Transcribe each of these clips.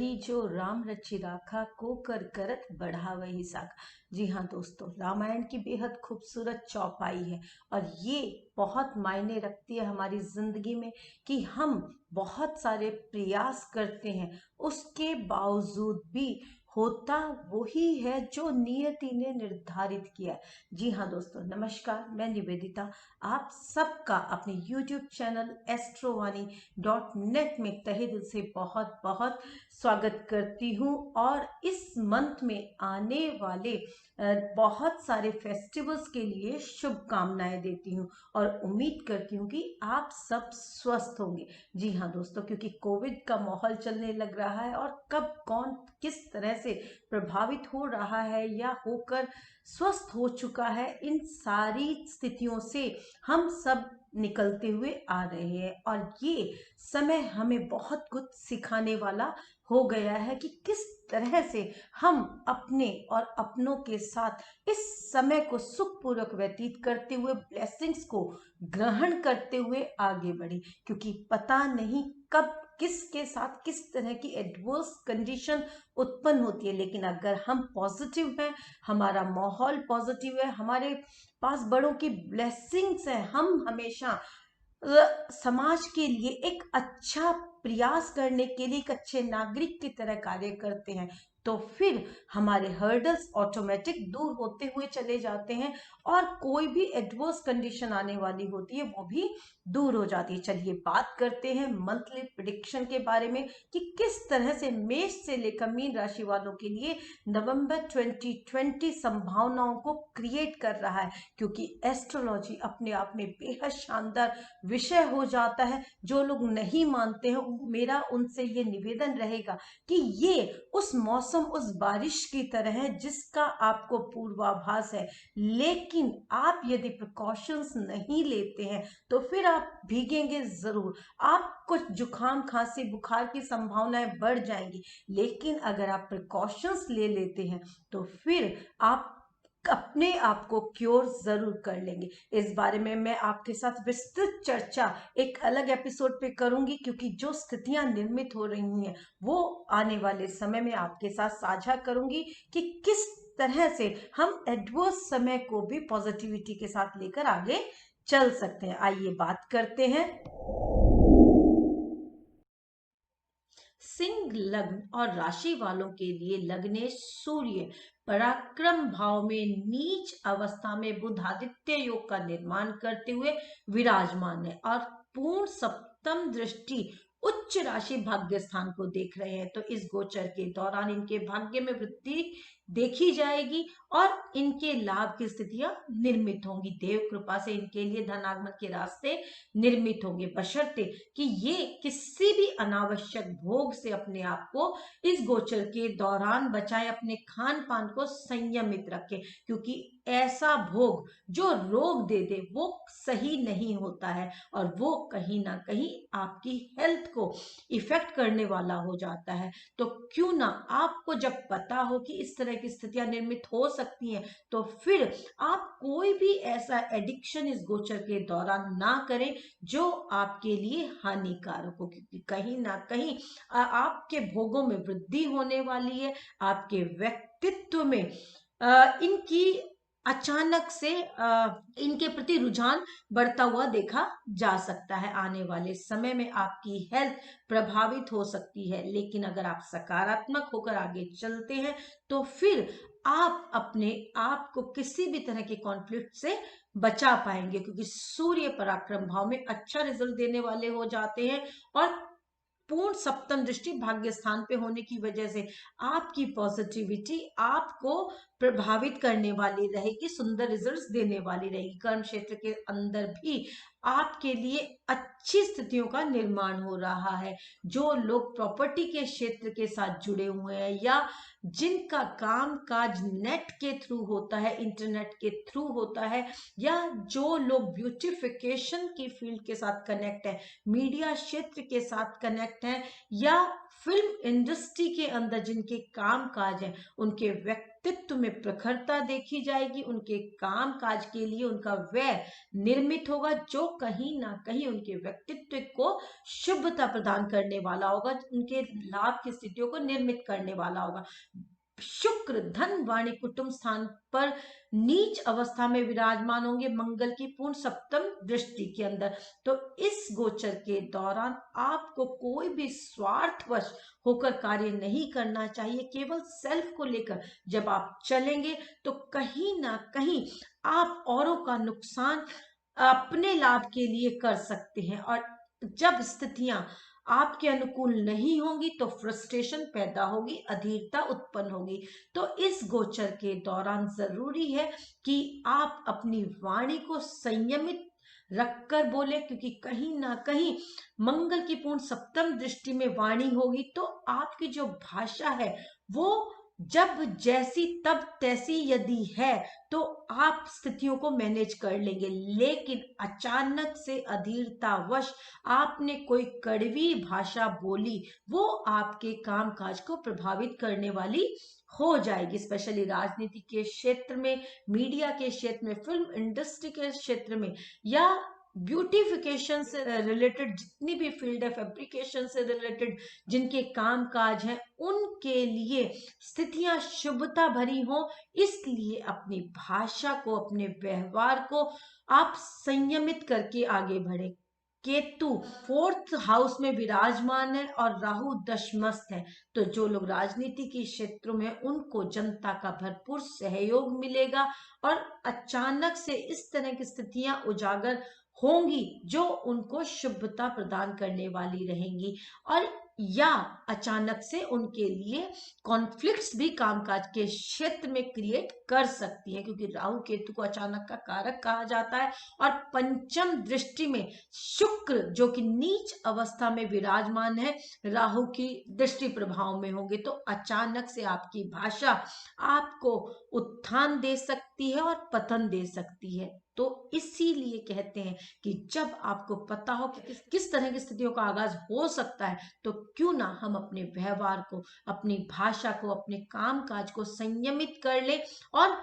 कही जो राम रचि राखा को कर करत बढ़ावहि साखा। जी हाँ दोस्तों, रामायण की बेहद खूबसूरत चौपाई है और ये बहुत मायने रखती है हमारी जिंदगी में कि हम बहुत सारे प्रयास करते हैं, उसके बावजूद भी होता वही है जो नियति ने निर्धारित किया है। जी हाँ दोस्तों, नमस्कार, मैं निवेदिता आप सबका अपने YouTube चैनल एस्ट्रोवाणी.net में तहे दिल से बहुत बहुत स्वागत करती हूँ। और इस मंथ में आने वाले बहुत सारे फेस्टिवल्स के लिए शुभकामनाएं देती हूँ और उम्मीद करती हूँ कि आप सब स्वस्थ होंगे। जी हाँ दोस्तों, क्योंकि कोविड का माहौल चलने लग रहा है और कब कौन किस तरह से प्रभावित हो रहा है या होकर स्वस्थ हो चुका है, इन सारी स्थितियों से हम सब निकलते हुए आ रहे हैं। और ये समय हमें बहुत कुछ सिखाने वाला हो गया है कि किस तरह से हम अपने और अपनों के साथ इस समय को सुखपूर्वक व्यतीत करते हुए ब्लेसिंग्स को ग्रहण करते हुए आगे बढ़े, क्योंकि पता नहीं कब किसके साथ किस तरह की एडवर्स कंडीशन उत्पन्न होती है। लेकिन अगर हम पॉजिटिव हैं, हमारा माहौल पॉजिटिव है, हमारे पास बड़ों की ब्लेसिंग्स है, हम हमेशा समाज के लिए एक अच्छा प्रयास करने के लिए एक अच्छे नागरिक की तरह कार्य करते हैं, तो फिर हमारे हर्डल्स ऑटोमेटिक दूर होते हुए चले जाते हैं और कोई भी एडवर्स कंडीशन आने वाली होती है वो भी दूर हो जाती है। चलिए बात करते हैं मंथली प्रिडिक्शन के बारे में कि किस तरह से मेष से लेकर मीन राशि वालों के लिए नवंबर 2020 संभावनाओं को क्रिएट कर रहा है, क्योंकि एस्ट्रोलॉजी अपने आप में बेहद शानदार विषय हो जाता है। जो लोग नहीं मानते हैं, मेरा उनसे ये निवेदन रहेगा कि ये उस मौसम, उस बारिश की तरह है जिसका आपको पूर्वाभास है, लेकिन आप यदि प्रिकॉशंस नहीं लेते हैं तो फिर आप भीगेंगे जरूर। आप कुछ जुकाम, खांसी, बुखार की संभावनाएं बढ़ जाएंगी, लेकिन अगर आप प्रिकॉशंस ले लेते हैं तो फिर आप अपने आप को क्योर जरूर कर लेंगे। इस बारे में मैं आपके साथ विस्तृत चर्चा एक अलग एपिसोड पे करूंगी, क्योंकि जो स्थितियां निर्मित हो रही हैं वो आने वाले समय में आपके साथ साझा करूंगी कि किस तरह से हम एडवर्स समय को भी पॉजिटिविटी के साथ लेकर आगे चल सकते हैं। आइए बात करते हैं। सिंह लग्न और राशि वालों के लिए लग्ने सूर्य पराक्रम भाव में नीच अवस्था में बुध आदित्य योग का निर्माण करते हुए विराजमान है और पूर्ण सप्तम दृष्टि उच्च राशि भाग्य स्थान को देख रहे हैं। तो इस गोचर के दौरान इनके भाग्य में वृद्धि देखी जाएगी और इनके लाभ की स्थितियां निर्मित होंगी। देव कृपा से इनके लिए धनागमन के रास्ते निर्मित होंगे, बशर्ते कि ये किसी भी अनावश्यक भोग से अपने आप को इस गोचर के दौरान बचाएं, अपने खान पान को संयमित रखें, क्योंकि ऐसा भोग जो रोग दे दे वो सही नहीं होता है और वो कहीं ना कहीं आपकी हेल्थ को इफेक्ट करने वाला हो जाता है। तो क्यों ना, आपको जब पता हो कि इस तरह की स्थितियां निर्मित हो सकती हैं, तो फिर आप कोई भी ऐसा एडिक्शन इस गोचर के दौरान ना करें जो आपके लिए हानिकारक हो, क्योंकि कहीं ना कहीं आपके भोगों में वृद्धि होने वाली है। आपके व्यक्तित्व में इनकी अचानक से इनके प्रति रुझान बढ़ता हुआ देखा जा सकता है। आने वाले समय में आपकी हेल्थ प्रभावित हो सकती है, लेकिन अगर आप सकारात्मक होकर आगे चलते हैं तो फिर आप अपने आप को किसी भी तरह के कॉन्फ्लिक्ट से बचा पाएंगे, क्योंकि सूर्य पराक्रम भाव में अच्छा रिजल्ट देने वाले हो जाते हैं और पूर्ण सप्तम दृष्टि भाग्य स्थान पे होने की वजह से आपकी पॉजिटिविटी आपको प्रभावित करने वाली रहेगी, सुंदर रिजल्ट्स देने वाली रहेगी। कर्म क्षेत्र के अंदर भी आपके लिए अच्छी स्थितियों का निर्माण हो रहा है। जो लोग प्रॉपर्टी के क्षेत्र के साथ जुड़े हुए हैं या जिनका काम काज नेट के थ्रू होता है, इंटरनेट के थ्रू होता है, या जो लोग ब्यूटिफिकेशन की फील्ड के साथ कनेक्ट है, मीडिया क्षेत्र के साथ कनेक्ट है, या फिल्म इंडस्ट्री के अंदर जिनके काम काज है, उनके व्यक्तित्व में प्रखरता देखी जाएगी, उनके काम काज के लिए उनका व्यय निर्मित होगा, जो कहीं ना कहीं उनके व्यक्तित्व को शुभता प्रदान करने वाला होगा, उनके लाभ की स्थितियों को निर्मित करने वाला होगा। शुक्र धन वाणी कुटुंब स्थान पर नीच अवस्था में विराजमान होंगे मंगल की पूर्ण सप्तम दृष्टि के अंदर। तो इस गोचर के दौरान आपको कोई भी स्वार्थवश होकर कार्य नहीं करना चाहिए। केवल सेल्फ को लेकर जब आप चलेंगे तो कहीं ना कहीं आप औरों का नुकसान अपने लाभ के लिए कर सकते हैं, और जब स्थितियां आपके अनुकूल नहीं होंगी तो फ्रस्ट्रेशन पैदा होगी, अधीरता उत्पन्न होगी। तो इस गोचर के दौरान जरूरी है कि आप अपनी वाणी को संयमित रखकर बोले, क्योंकि कहीं ना कहीं मंगल की पूर्ण सप्तम दृष्टि में वाणी होगी तो आपकी जो भाषा है वो जब जैसी तब तैसी यदि है तो आप स्थितियों को मैनेज कर लेंगे। लेकिन अचानक से अधीरतावश आपने कोई कड़वी भाषा बोली, वो आपके कामकाज को प्रभावित करने वाली हो जाएगी। स्पेशली राजनीति के क्षेत्र में, मीडिया के क्षेत्र में, फिल्म इंडस्ट्री के क्षेत्र में, या ब्यूटिफिकेशन से रिलेटेड जितनी भी फील्ड है, फैब्रिकेशन से रिलेटेड जिनके काम काज हैं, उनके लिए स्थितियां शुभता भरी हो, इसलिए अपनी भाषा को, अपने व्यवहार को आप संयमित करके आगे बढ़े। केतु फोर्थ हाउस में विराजमान है और राहु दशमस्त है, तो जो लोग राजनीति के क्षेत्रों में, उनको जनता का भरपूर सहयोग मिलेगा और अचानक से इस तरह की स्थितियां उजागर होंगी जो उनको शुभता प्रदान करने वाली रहेंगी, और या अचानक से उनके लिए कॉन्फ्लिक्ट्स भी कामकाज के क्षेत्र में क्रिएट कर सकती है, क्योंकि राहु केतु को अचानक का कारक कहा जाता है। और पंचम दृष्टि में शुक्र जो कि नीच अवस्था में विराजमान है, राहु की दृष्टि प्रभाव में होंगे, तो अचानक से आपकी भाषा आपको उत्थान दे सकती है और पतन दे सकती है। तो इसीलिए कहते हैं कि जब आपको पता हो कि किस तरह की स्थितियों का आगाज हो सकता है, तो क्यों ना हम अपने व्यवहार को, अपनी भाषा को, अपने काम काज को संयमित कर ले, और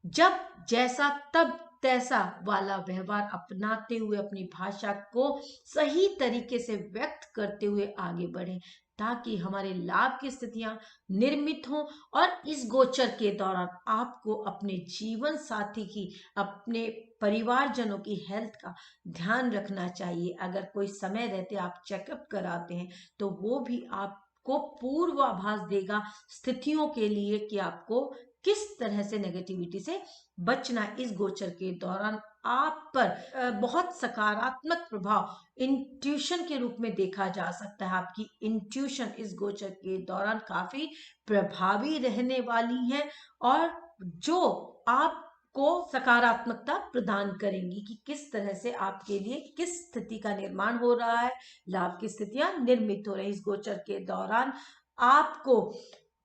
जब जैसा तब तैसा वाला व्यवहार अपनाते हुए अपनी भाषा को सही तरीके से व्यक्त करते हुए आगे बढ़े, ताकि हमारे लाभ की स्थितियां निर्मित हों। और इस गोचर के दौरान आपको अपने जीवन साथी की, अपने परिवारजनों की हेल्थ का ध्यान रखना चाहिए। अगर कोई समय रहते आप चेकअप कराते हैं तो वो भी आपको पूर्वाभास देगा स्थितियों के लिए कि आपको किस तरह से नेगेटिविटी से बचना। इस गोचर के दौरान आप पर बहुत सकारात्मक प्रभाव इंट्यूशन के रूप में देखा जा सकता है। आपकी इंट्यूशन इस गोचर के दौरान काफी प्रभावी रहने वाली है, और जो आप को सकारात्मकता प्रदान करेंगी कि किस तरह से आपके लिए किस स्थिति का निर्माण हो रहा है, लाभ की स्थितियां निर्मित हो रही। इस गोचर के दौरान आपको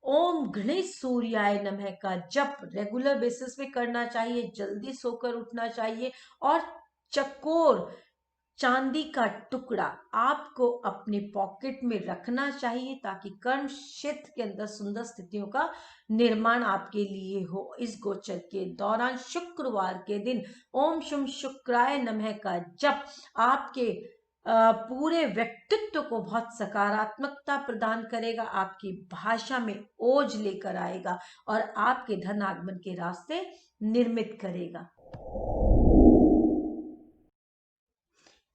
ओम गणेश सूर्याय नमः का जप रेगुलर बेसिस पे करना चाहिए, जल्दी सोकर उठना चाहिए, और चकोर चांदी का टुकड़ा आपको अपने पॉकेट में रखना चाहिए, ताकि कर्म क्षेत्र के अंदर सुंदर स्थितियों का निर्माण आपके लिए हो। इस गोचर के दौरान शुक्रवार के दिन ओम शुम शुक्राय नमः का जप आपके पूरे व्यक्तित्व को बहुत सकारात्मकता प्रदान करेगा, आपकी भाषा में ओज लेकर आएगा और आपके धन आगमन के रास्ते निर्मित करेगा।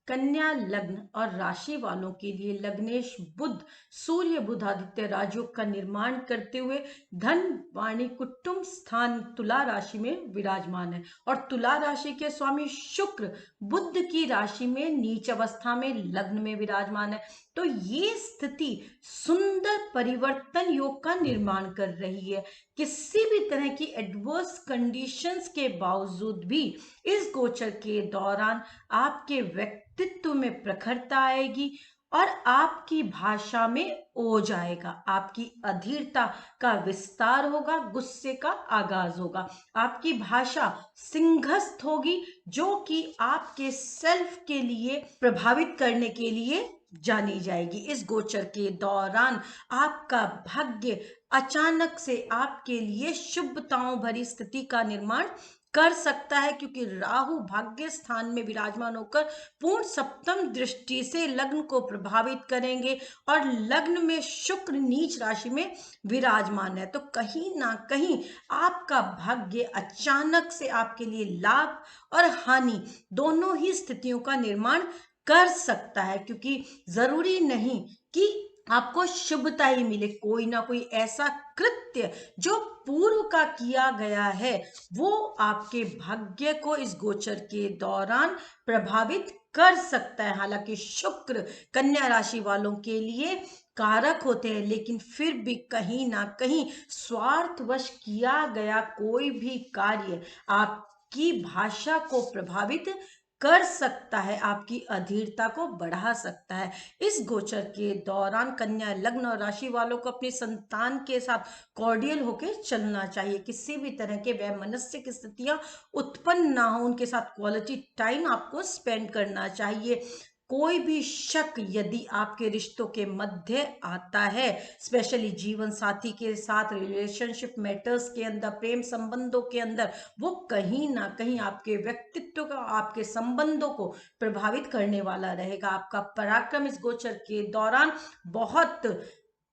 कन्या लग्न और राशि वालों के लिए लग्नेश बुध सूर्य बुधादित्य राजयोग का निर्माण करते हुए धन वाणी कुटुंब स्थान तुला राशि में विराजमान है, और तुला राशि के स्वामी शुक्र बुध की राशि में नीच अवस्था में लग्न में विराजमान है। तो ये स्थिति सुंदर परिवर्तन योग का निर्माण कर रही है। किसी भी तरह की एडवर्स कंडीशंस के बावजूद भी इस गोचर के दौरान आपके व्यक्तित्व में प्रखरता आएगी और आपकी भाषा में ओज आएगा, आपकी अधीरता का विस्तार होगा, गुस्से का आगाज होगा, आपकी भाषा सिंहस्थ होगी जो कि आपके सेल्फ के लिए प्रभावित करने के लिए जानी जाएगी। इस गोचर के दौरान आपका भाग्य अचानक से आपके लिए शुभताओं भरी स्थिति का निर्माण कर सकता है, क्योंकि राहु भाग्य स्थान में विराजमान होकर पूर्ण सप्तम दृष्टि से लग्न को प्रभावित करेंगे और लग्न में शुक्र नीच राशि में विराजमान है। तो कहीं ना कहीं आपका भाग्य अचानक से आपके लिए लाभ और हानि दोनों ही स्थितियों का निर्माण कर सकता है, क्योंकि जरूरी नहीं कि आपको शुभता ही मिले। कोई ना कोई ऐसा कृत्य जो पूर्व का किया गया है वो आपके भाग्य को इस गोचर के दौरान प्रभावित कर सकता है। हालांकि शुक्र कन्या राशि वालों के लिए कारक होते हैं, लेकिन फिर भी कहीं ना कहीं स्वार्थवश किया गया कोई भी कार्य आपकी भाषा को प्रभावित कर सकता है, आपकी अधीरता को बढ़ा सकता है। इस गोचर के दौरान कन्या लग्न और राशि वालों को अपनी संतान के साथ कॉर्डियल होकर चलना चाहिए। किसी भी तरह के वैमनस्यक स्थितियां उत्पन्न ना हो, उनके साथ क्वालिटी टाइम आपको स्पेंड करना चाहिए। कोई भी शक यदि आपके रिश्तों के मध्य आता है, स्पेशली जीवन साथी के साथ रिलेशनशिप मैटर्स के अंदर, प्रेम संबंधों के अंदर, वो कहीं ना कहीं आपके व्यक्तित्व का, आपके संबंधों को प्रभावित करने वाला रहेगा। आपका पराक्रम इस गोचर के दौरान बहुत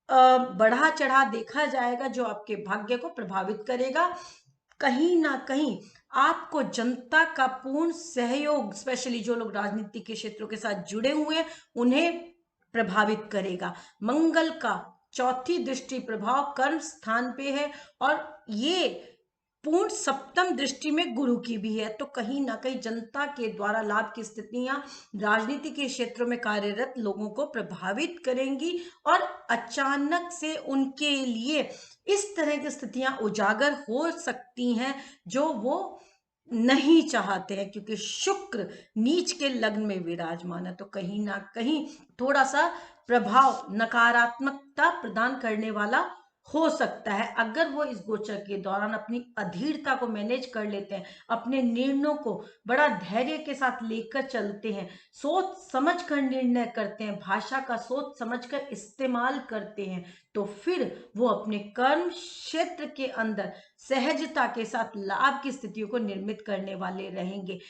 बढ़ा चढ़ा देखा जाएगा, जो आपके भाग्य को प्रभावित करेगा। कहीं ना कहीं आपको जनता का पूर्ण सहयोग, स्पेशली जो लोग राजनीति के क्षेत्रों के साथ जुड़े हुए हैं, उन्हें प्रभावित करेगा। मंगल का चौथी दृष्टि प्रभाव कर्म स्थान पे है और ये पूर्ण सप्तम दृष्टि में गुरु की भी है। तो कहीं ना कहीं जनता के द्वारा लाभ की स्थितियां राजनीति के क्षेत्रों में कार्यरत लोगों को प्रभावित करेंगी और अचानक से उनके लिए इस तरह की स्थितियां उजागर हो सकती हैं जो वो नहीं चाहते हैं, क्योंकि शुक्र नीच के लग्न में विराजमान है। तो कहीं ना कहीं थोड़ा सा प्रभाव नकारात्मकता प्रदान करने वाला हो सकता है। अगर वो इस गोचर के दौरान अपनी अधीरता को मैनेज कर लेते हैं, अपने निर्णयों को बड़ा धैर्य के साथ लेकर चलते हैं, सोच समझ कर निर्णय करते हैं, भाषा का सोच समझ कर इस्तेमाल करते हैं, तो फिर वो अपने कर्म क्षेत्र के अंदर सहजता के साथ लाभ की स्थितियों को निर्मित करने वाले रहेंगे।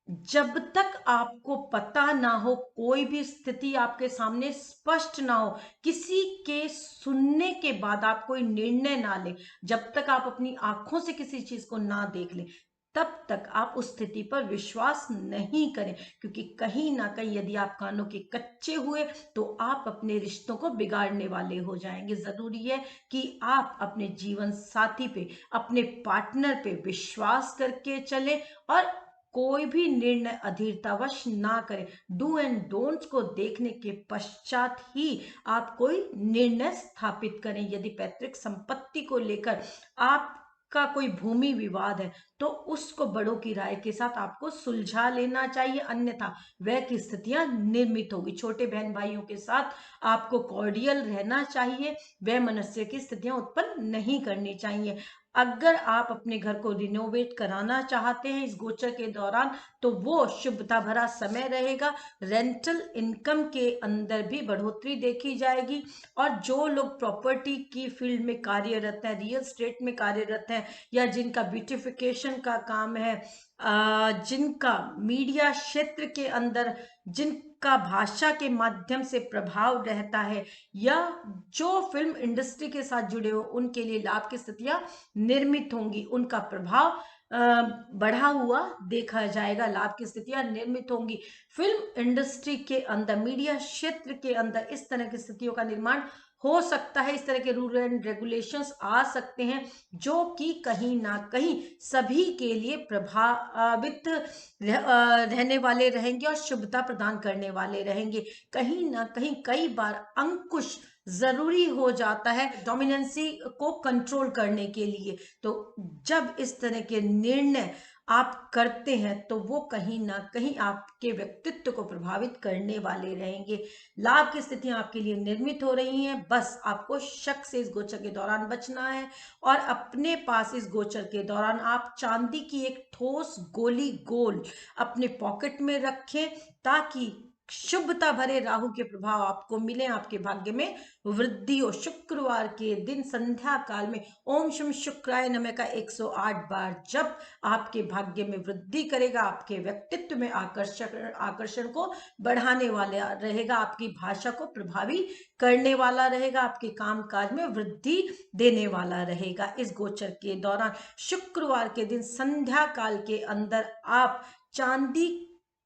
जब तक आपको पता ना हो, कोई भी स्थिति आपके सामने स्पष्ट ना हो, किसी के सुनने के बाद आप कोई निर्णय ना लें, जब तक आप अपनी आंखों से किसी चीज को ना देख लें, तब तक आप उस स्थिति पर विश्वास नहीं करें, क्योंकि कहीं ना कहीं यदि आप कानों के कच्चे हुए तो आप अपने रिश्तों को बिगाड़ने वाले हो जाएंगे। जरूरी है कि आप अपने जीवन साथी पे, अपने पार्टनर पे विश्वास करके चलें और कोई भी निर्णय अधीरतावश ना करें। डू एंड डोंट्स को देखने के पश्चात ही आप कोई निर्णय स्थापित करें। यदि पैतृक संपत्ति को लेकर आपका कोई भूमि विवाद है तो उसको बड़ों की राय के साथ आपको सुलझा लेना चाहिए, अन्यथा वह की स्थितियां निर्मित होगी। छोटे बहन भाइयों के साथ आपको कॉर्डियल रहना चाहिए, वह मनस्य की स्थितियां उत्पन्न नहीं करनी चाहिए। अगर आप अपने घर को रिनोवेट कराना चाहते हैं इस गोचर के दौरान, तो वो शुभता भरा समय रहेगा। रेंटल इनकम के अंदर भी बढ़ोतरी देखी जाएगी और जो लोग प्रॉपर्टी की फील्ड में कार्यरत हैं, रियल स्टेट में कार्यरत हैं, या जिनका ब्यूटिफिकेशन का काम है, जिनका मीडिया क्षेत्र के अंदर, जिनका भाषा के माध्यम से प्रभाव रहता है, या जो फिल्म इंडस्ट्री के साथ जुड़े हो, उनके लिए लाभ की स्थितियां निर्मित होंगी, उनका प्रभाव बढ़ा हुआ देखा जाएगा, लाभ की स्थितियां निर्मित होंगी। फिल्म इंडस्ट्री के अंदर, मीडिया क्षेत्र के अंदर इस तरह की स्थितियों का निर्माण हो सकता है। इस तरह के रूल एंड रेगुलेशंस आ सकते हैं जो कि कहीं ना कहीं सभी के लिए प्रभावित रहने वाले रहेंगे और शुभता प्रदान करने वाले रहेंगे। कहीं ना कहीं कई बार अंकुश जरूरी हो जाता है डोमिनेंसी को कंट्रोल करने के लिए। तो जब इस तरह के निर्णय आप करते हैं तो वो कहीं ना कहीं आपके व्यक्तित्व को प्रभावित करने वाले रहेंगे। लाभ की स्थितियां आपके लिए निर्मित हो रही हैं, बस आपको शक से इस गोचर के दौरान बचना है। और अपने पास इस गोचर के दौरान आप चांदी की एक ठोस गोली गोल अपने पॉकेट में रखें, ताकि शुभता भरे राहु के प्रभाव आपको मिले, आपके भाग्य में वृद्धि हो। शुक्रवार के दिन संध्या काल में ओम शम शुक्राय नमः का 108 बार जब आपके भाग्य में वृद्धि करेगा, आपके व्यक्तित्व में आकर्षण को बढ़ाने वाला रहेगा, आपकी भाषा को प्रभावी करने वाला रहेगा, आपके काम काज में वृद्धि देने वाला रहेगा। इस गोचर के दौरान शुक्रवार के दिन संध्या काल के अंदर आप चांदी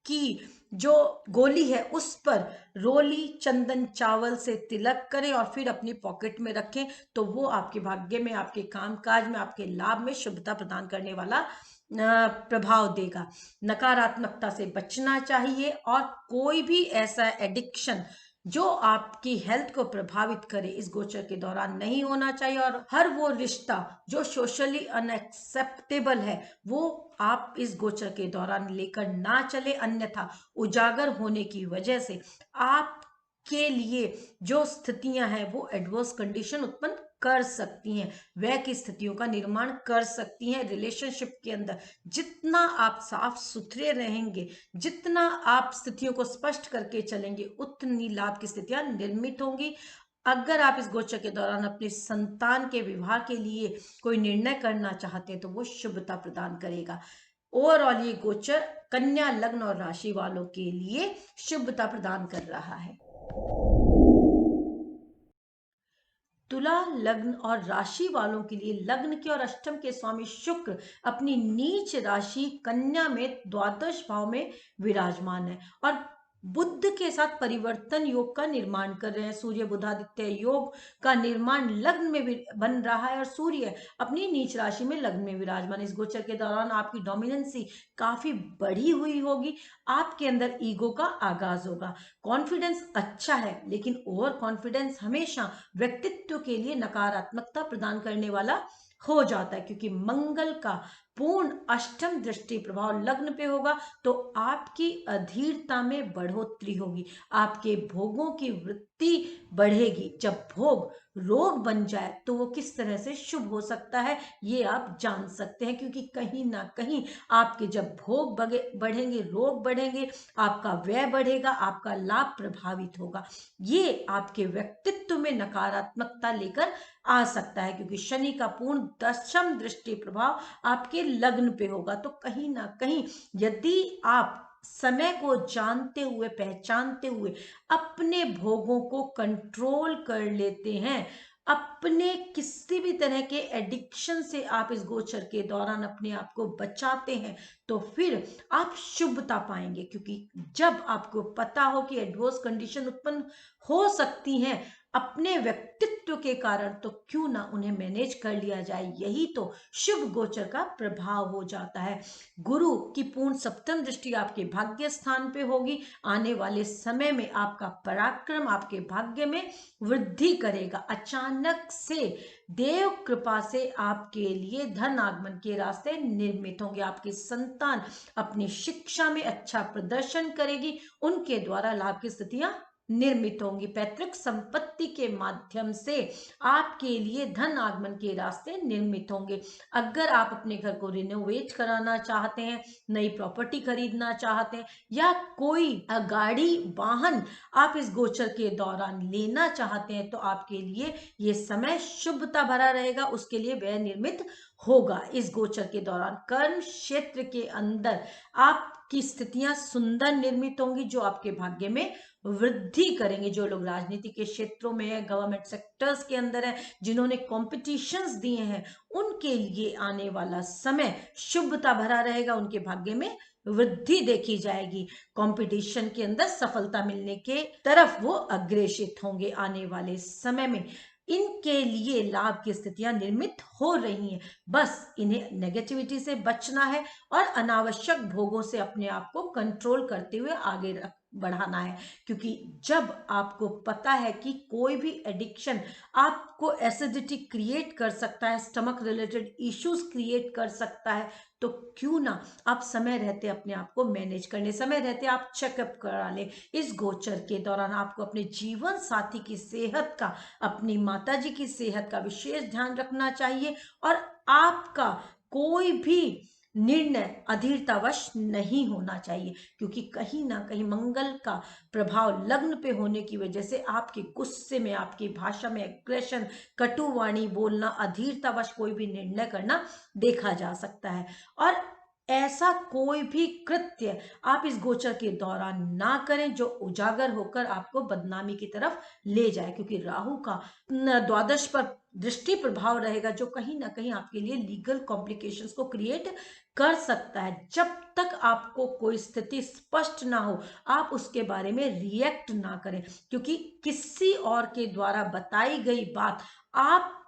की जो गोली है उस पर रोली चंदन चावल से तिलक करें और फिर अपनी पॉकेट में रखें, तो वो आपके भाग्य में, आपके कामकाज में, आपके लाभ में शुभता प्रदान करने वाला प्रभाव देगा। नकारात्मकता से बचना चाहिए और कोई भी ऐसा एडिक्शन जो आपकी हेल्थ को प्रभावित करे इस गोचर के दौरान नहीं होना चाहिए। और हर वो रिश्ता जो सोशली अनएक्सेप्टेबल है वो आप इस गोचर के दौरान लेकर ना चले, अन्यथा उजागर होने की वजह से आपके लिए जो स्थितियां हैं वो एडवर्स कंडीशन उत्पन्न कर सकती हैं, वह की स्थितियों का निर्माण कर सकती हैं। रिलेशनशिप के अंदर जितना आप साफ सुथरे रहेंगे, जितना आप स्थितियों को स्पष्ट करके चलेंगे, उतनी लाभ की स्थितियां निर्मित होंगी। अगर आप इस गोचर के दौरान अपने संतान के विवाह के लिए कोई निर्णय करना चाहते हैं तो वो शुभता प्रदान करेगा। ओवरऑल ये गोचर कन्या लग्न और राशि वालों के लिए शुभता प्रदान कर रहा है। तुला लग्न और राशि वालों के लिए लग्न के और अष्टम के स्वामी शुक्र अपनी नीच राशि कन्या में द्वादश भाव में विराजमान है और बुध के साथ परिवर्तन योग का निर्माण कर रहे हैं। सूर्य बुधादित्य योग का निर्माण लग्न में बन रहा है और सूर्य अपनी नीच राशि में लग्न में विराजमान। इस गोचर के दौरान आपकी डोमिनेंसी काफी बढ़ी हुई होगी, आपके अंदर ईगो का आगाज होगा। कॉन्फिडेंस अच्छा है लेकिन ओवर कॉन्फिडेंस हमेशा व्यक्तित्व के लिए नकारात्मकता प्रदान करने वाला हो जाता है, क्योंकि मंगल का पूर्ण अष्टम दृष्टि प्रभाव लग्न पे होगा तो आपकी अधीरता में बढ़ोतरी होगी, आपके भोगों की वृत्ति बढ़ेगी। जब भोग रोग बन जाए तो वो किस तरह से शुभ हो सकता है ये आप जान सकते हैं, क्योंकि कहीं ना कहीं आपके जब भोग बढ़ेंगे, रोग बढ़ेंगे, आपका व्यय बढ़ेगा, आपका लाभ प्रभावित होगा। ये आपके व्यक्तित्व में नकारात्मकता लेकर आ सकता है, क्योंकि शनि का पूर्ण दशम दृष्टि प्रभाव आपके लग्न पे होगा। तो कहीं ना कहीं यदि आप समय को जानते हुए, पहचानते हुए अपने भोगों को कंट्रोल कर लेते हैं, अपने किसी भी तरह के एडिक्शन से आप इस गोचर के दौरान अपने आप को बचाते हैं, तो फिर आप शुभता पाएंगे। क्योंकि जब आपको पता हो कि एडवर्स कंडीशन उत्पन्न हो सकती हैं अपने व्यक्तित्व के कारण, तो क्यों ना उन्हें मैनेज कर लिया जाए, यही तो शुभ गोचर का प्रभाव हो जाता है। गुरु की पूर्ण सप्तम दृष्टि आपके भाग्य स्थान पे होगी। आने वाले समय में आपका पराक्रम आपके भाग्य में वृद्धि करेगा। अचानक से देव कृपा से आपके लिए धन आगमन के रास्ते निर्मित होंगे। आपकी संतान अपनी शिक्षा में अच्छा प्रदर्शन करेगी, उनके द्वारा लाभ की स्थितियां निर्मित होंगी। पैतृक संपत्ति के माध्यम से आपके लिए धन आगमन के रास्ते निर्मित होंगे। अगर आप अपने घर को रिनोवेट कराना चाहते हैं, नई प्रॉपर्टी खरीदना चाहते हैं या कोई गाड़ी वाहन आप इस गोचर के दौरान लेना चाहते हैं, तो आपके लिए ये समय शुभता भरा रहेगा, उसके लिए व्यय निर्मित होगा। इस गोचर के दौरान कर्म क्षेत्र के अंदर आपकी स्थितियां सुंदर निर्मित होंगी जो आपके भाग्य में वृद्धि करेंगे। जो लोग राजनीति के क्षेत्रों में है, गवर्नमेंट सेक्टर्स के अंदर है, जिन्होंने कॉम्पिटिशन्स दिए हैं, उनके लिए आने वाला समय शुभता भरा रहेगा, उनके भाग्य में वृद्धि देखी जाएगी। कंपटीशन के अंदर सफलता मिलने के तरफ वो अग्रेसित होंगे आने वाले समय में। इनके लिए लाभ की स्थितियां निर्मित हो रही हैं, बस इन्हें नेगेटिविटी से बचना है और अनावश्यक भोगों से अपने आप को कंट्रोल करते हुए आगे बढ़ाना है। क्योंकि जब आपको पता है कि कोई भी एडिक्शन आपको एसिडिटी क्रिएट कर सकता है, स्टमक रिलेटेड इश्यूज क्रिएट कर सकता है, तो क्यों ना आप समय रहते अपने आप को मैनेज कर ले, समय रहते आप चेकअप करा ले। इस गोचर के दौरान आपको अपने जीवन साथी की सेहत का, अपनी माताजी की सेहत का विशेष ध्यान रखना चाहिए और आपका कोई भी निर्णय अधीरतावश नहीं होना चाहिए, क्योंकि कहीं ना कहीं मंगल का प्रभाव लग्न पे होने की वजह से आपके गुस्से में, आपकी भाषा में एग्रेशन, कटुवाणी बोलना, अधीरतावश कोई भी निर्णय करना देखा जा सकता है। और ऐसा कोई भी कृत्य आप इस गोचर के दौरान ना करें जो उजागर होकर आपको बदनामी की तरफ ले जाए, क्योंकि राहु का द्वादश पर दृष्टि प्रभाव रहेगा जो कहीं ना कहीं आपके लिए लीगल कॉम्प्लिकेशंस को क्रिएट कर सकता है। जब तक आपको कोई स्थिति स्पष्ट ना हो, आप उसके बारे में रिएक्ट ना करें, क्योंकि किसी और के द्वारा बताई गई बात आपको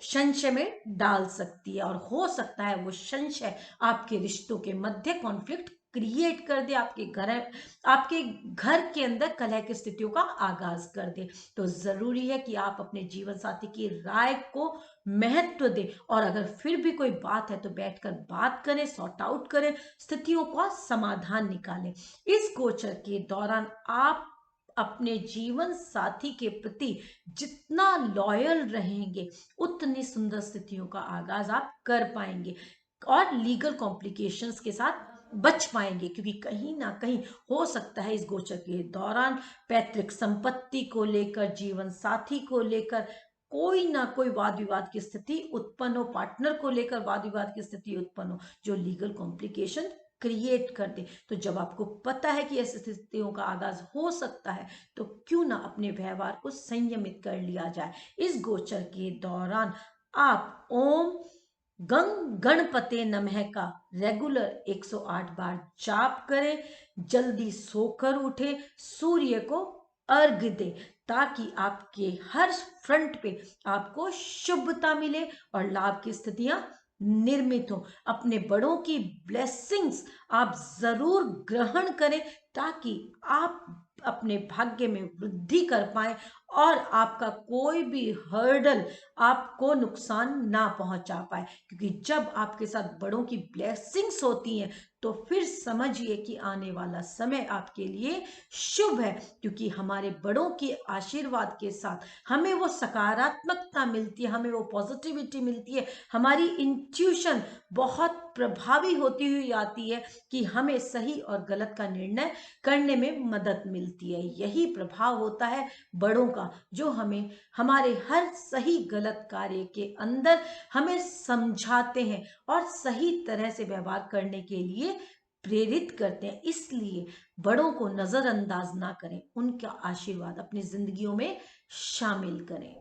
संशय में डाल सकती है, और हो सकता है वो संशय आपके रिश्तों के मध्य कॉन्फ्लिक्ट क्रिएट कर दे, आपके घर के अंदर कलह की स्थितियों का आगाज कर दे। तो जरूरी है कि आप अपने जीवन साथी की राय को महत्व दें, और अगर फिर भी कोई बात है तो बैठकर बात करें, सॉर्ट आउट करें, स्थितियों का समाधान निकालें। इस गोचर के दौरान आप अपने जीवन साथी के प्रति जितना लॉयल रहेंगे, उतनी सुंदर स्थितियों का आगाज आप कर पाएंगे और लीगल कॉम्प्लिकेशंस के साथ बच पाएंगे, क्योंकि कहीं ना कहीं हो सकता है इस गोचर के दौरान पैतृक संपत्ति को लेकर, जीवन साथी को लेकर कोई ना कोई वाद विवाद की स्थिति उत्पन्न हो, पार्टनर को लेकर वाद विवाद की स्थिति उत्पन्न हो जो लीगल कॉम्प्लिकेशन क्रिएट कर दे। तो जब आपको पता है कि ऐसी स्थितियों का आगाज हो सकता है, तो क्यों ना अपने व्यवहार को संयमित कर लिया जाए। इस गोचर के दौरान आप ओम गणपते नमः का रेगुलर 108 बार जाप करें, जल्दी सोकर उठे, सूर्य को अर्घ्य दे, ताकि आपके हर फ्रंट पे आपको शुभता मिले और लाभ की स्थितियां निर्मित हो। अपने बड़ों की ब्लेसिंग्स आप जरूर ग्रहण करें, ताकि आप अपने भाग्य में वृद्धि कर पाए और आपका कोई भी हर्डल आपको नुकसान ना पहुंचा पाए। क्योंकि जब आपके साथ बड़ों की ब्लेसिंग्स होती हैं, तो फिर समझिए कि आने वाला समय आपके लिए शुभ है, क्योंकि हमारे बड़ों के आशीर्वाद के साथ हमें वो सकारात्मकता मिलती है, हमें वो पॉजिटिविटी मिलती है, हमारी इंट्यूशन बहुत प्रभावी होती हुई आती है कि हमें सही और गलत का निर्णय करने में मदद मिलती है। यही प्रभाव होता है बड़ों का, जो हमें हमारे हर सही गलत कार्य के अंदर हमें समझाते हैं और सही तरह से व्यवहार करने के लिए प्रेरित करते हैं। इसलिए बड़ों को नजरअंदाज ना करें, उनका आशीर्वाद अपनी जिंदगियों में शामिल करें।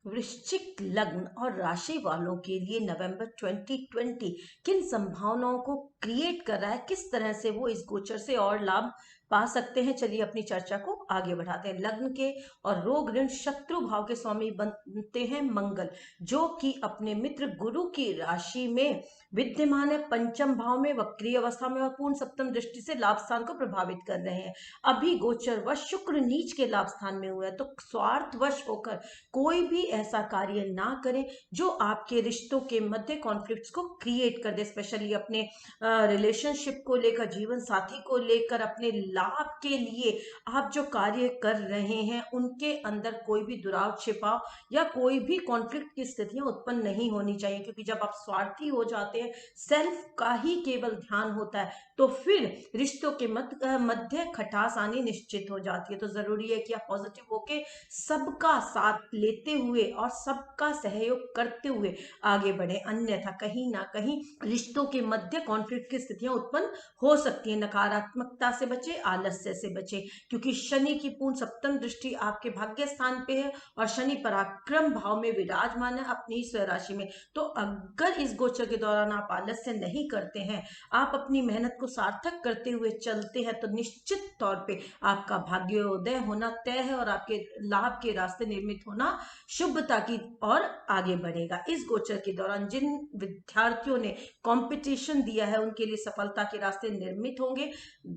वृश्चिक लग्न और राशि वालों के लिए नवंबर 2020 किन संभावनाओं को क्रिएट कर रहा है, किस तरह से वो इस गोचर से और लाभ पा सकते हैं, चलिए अपनी चर्चा को आगे बढ़ाते हैं। लग्न के और रोग ऋण शत्रु भाव के स्वामी बनते हैं मंगल, जो कि अपने मित्र गुरु की राशि में विद्यमान है, पंचम भाव में वक्रीय अवस्था में और पूर्ण सप्तम दृष्टि से लाभ स्थान को प्रभावित कर रहे हैं। अभी गोचर वश शुक्र नीच के लाभ स्थान में हुआ है, तो स्वार्थवश होकर कोई भी ऐसा कार्य ना करें जो आपके रिश्तों के मध्य कॉन्फ्लिक्ट्स को क्रिएट कर दे, स्पेशली अपने रिलेशनशिप को लेकर, जीवन साथी को लेकर, अपने लाभ के लिए आप जो कार्य कर रहे हैं उनके अंदर कोई भी दुराव छिपाव या कोई भी कॉन्फ्लिक्ट की स्थितियां उत्पन्न नहीं होनी चाहिए। क्योंकि जब आप स्वार्थी हो जाते हैं, सेल्फ का ही केवल ध्यान होता है, तो फिर रिश्तों के मध्य खटास आनी निश्चित हो जाती है। तो जरूरी है कि आप पॉजिटिव होके सबका साथ लेते हुए और सबका सहयोग करते हुए आगे बढ़े, अन्यथा कहीं ना कहीं रिश्तों के मध्य कॉन्फ्लिक्ट की स्थितियां उत्पन्न हो सकती है। नकारात्मकता से बचे, आलस्य से बचे, क्योंकि शनि की पूर्ण सप्तम दृष्टि आपके भाग्य स्थान पे है और शनि पराक्रम भाव में विराजमान है अपनी स्वराशि में। तो अगर इस गोचर के दौरान आप आलस्य नहीं करते हैं, आप अपनी मेहनत को सार्थक करते हुए चलते हैं, तो निश्चित तौर पे आपका भाग्योदय होना तय है और आपके लाभ के रास्ते निर्मित होना शुभता की ओर आगे बढ़ेगा। इस गोचर के दौरान जिन विद्यार्थियों ने कंपटीशन दिया है उनके लिए सफलता के रास्ते निर्मित होंगे।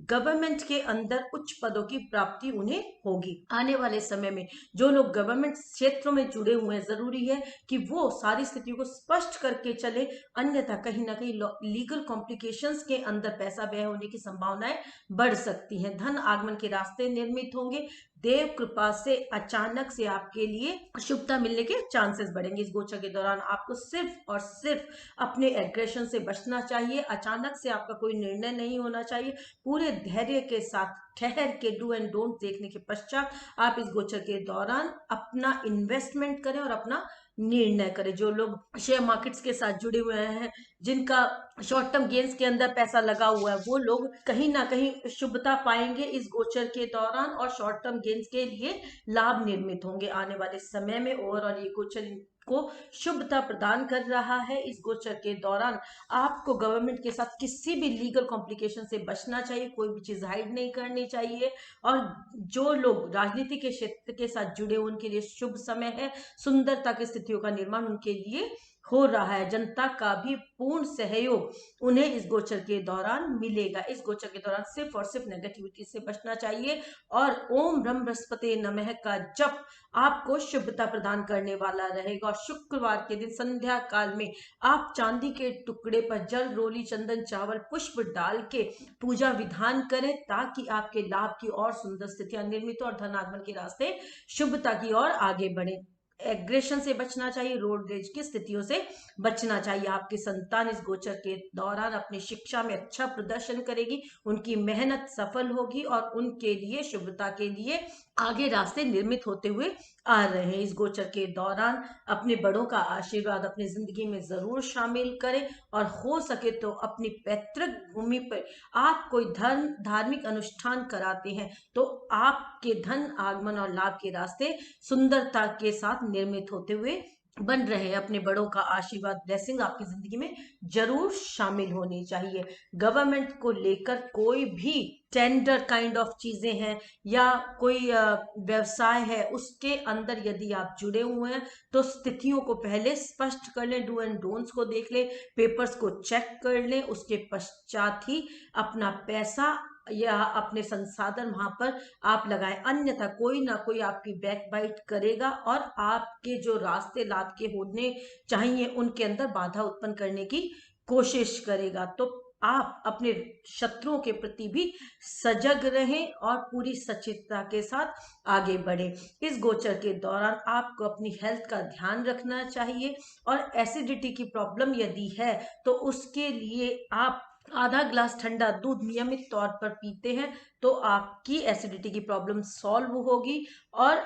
गवर्नमेंट के अंदर उच्च पदों की प्राप्ति उन्हें होगी। आने वाले समय में जो लोग गवर्नमेंट क्षेत्रों में जुड़े हुए हैं, जरूरी है कि वो सारी स्थितियों को स्पष्ट करके चले, अन्यथा कहीं ना कहीं लीगल कॉम्प्लिकेशंस के अंदर पैसा व्यय होने की संभावनाएं बढ़ सकती हैं। धन आगमन के रास्ते निर्मित होंगे। देव कृपा से अचानक से आपके लिए शुभता मिलने के चांसेस बढ़ेंगे। इस गोचर के दौरान आपको सिर्फ और सिर्फ अपने एग्रेशन से बचना चाहिए। अचानक से आपका कोई निर्णय नहीं होना चाहिए। पूरे धैर्य के साथ ठहर के डू एंड डोंट देखने के पश्चात आप इस गोचर के दौरान अपना इन्वेस्टमेंट करें और अपना निर्णय करें। जो लोग शेयर मार्केट्स के साथ जुड़े हुए हैं, जिनका शॉर्ट टर्म गेन्स के अंदर पैसा लगा हुआ है, वो लोग कहीं ना कहीं शुभता पाएंगे इस गोचर के दौरान और शॉर्ट टर्म गेन्स के लिए लाभ निर्मित होंगे आने वाले समय में। ओवरऑल ये गोचर को शुभता प्रदान कर रहा है। इस गोचर के दौरान आपको गवर्नमेंट के साथ किसी भी लीगल कॉम्प्लिकेशन से बचना चाहिए, कोई भी चीज हाइड नहीं करनी चाहिए। और जो लोग राजनीति के क्षेत्र के साथ जुड़े उनके लिए शुभ समय है। सुंदरता की स्थितियों का निर्माण उनके लिए हो रहा है। जनता का भी पूर्ण सहयोग उन्हें इस गोचर के दौरान मिलेगा। इस गोचर के दौरान सिर्फ और सिर्फ नेगेटिविटी से बचना चाहिए और ओम ब्रह्म बृहस्पति नमः का जप आपको शुभता प्रदान करने वाला रहेगा। और शुक्रवार के दिन संध्या काल में आप चांदी के टुकड़े पर जल, रोली, चंदन, चावल, पुष्प डाल के पूजा विधान करें ताकि आपके लाभ की और सुंदर स्थितियां निर्मित हो और धन आगमन के रास्ते शुभता की ओर आगे बढ़े। एग्रेशन से बचना चाहिए, रोड रेज की स्थितियों से बचना चाहिए। आपकी संतान इस गोचर के दौरान अपनी शिक्षा में अच्छा प्रदर्शन करेगी, उनकी मेहनत सफल होगी और उनके लिए शुभता के लिए आगे रास्ते निर्मित होते हुए आ रहे हैं। इस गोचर के दौरान अपने बड़ों का आशीर्वाद अपनी जिंदगी में जरूर शामिल करें और हो सके तो अपनी पैतृक भूमि पर आप कोई धार्मिक अनुष्ठान कराते हैं तो आपके धन आगमन और लाभ के रास्ते सुंदरता के साथ निर्मित होते हुए बन रहे हैं। अपने बड़ों का आशीर्वाद, ब्लेसिंग आपकी जिंदगी में जरूर शामिल होनी चाहिए। गवर्नमेंट को लेकर कोई भी टेंडर काइंड ऑफ चीजें हैं या कोई व्यवसाय है, उसके अंदर यदि आप जुड़े हुए हैं तो स्थितियों को पहले स्पष्ट कर लें, डू एंड डोंट्स को देख लें, पेपर्स को चेक कर लें, उसके पश्चात ही अपना पैसा या अपने संसाधन वहां पर आप लगाएं। अन्यथा कोई ना कोई आपकी बैक बाइट करेगा और आपके जो रास्ते लाभ के होने चाहिए उनके अंदर बाधा उत्पन्न करने की कोशिश करेगा। तो आप अपने शत्रुओं के प्रति भी सजग रहें और पूरी सचेतता के साथ आगे बढ़े। इस गोचर के दौरान आपको अपनी हेल्थ का ध्यान रखना चाहिए और एसिडिटी की प्रॉब्लम यदि है तो उसके लिए आप आधा ग्लास ठंडा दूध नियमित तौर पर पीते हैं तो आपकी एसिडिटी की प्रॉब्लम सॉल्व होगी। और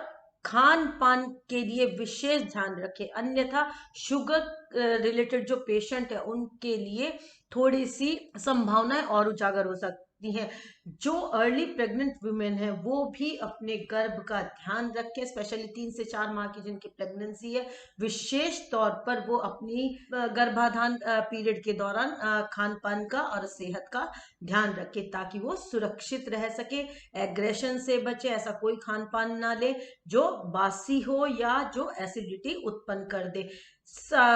खान पान के लिए विशेष ध्यान रखें, अन्यथा शुगर रिलेटेड जो पेशेंट है उनके लिए थोड़ी सी संभावनाएं और उजागर हो सकती हैं। जो अर्ली प्रेग्नेंट वुमेन है वो भी अपने गर्भ का ध्यान रखें, स्पेशली 3 से 4 माह की जिनकी प्रेगनेंसी है, विशेष तौर पर वो अपनी गर्भाधान पीरियड के दौरान खान पान का और सेहत का ध्यान रखें ताकि वो सुरक्षित रह सके। एग्रेशन से बचे, ऐसा कोई खान पान ना ले जो बासी हो या जो एसिडिटी उत्पन्न कर दे।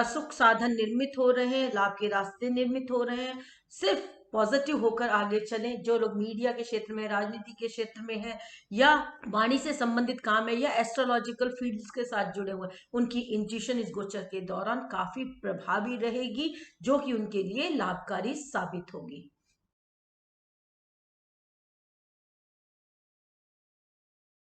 सुख साधन निर्मित हो रहे हैं, लाभ के रास्ते निर्मित हो रहे हैं, सिर्फ पॉजिटिव होकर आगे चलें। जो लोग मीडिया के क्षेत्र में, राजनीति के क्षेत्र में है या वाणी से संबंधित काम है या एस्ट्रोलॉजिकल फील्ड्स के साथ जुड़े हुए, उनकी इंट्यूशन इस गोचर के दौरान काफी प्रभावी रहेगी जो कि उनके लिए लाभकारी साबित होगी।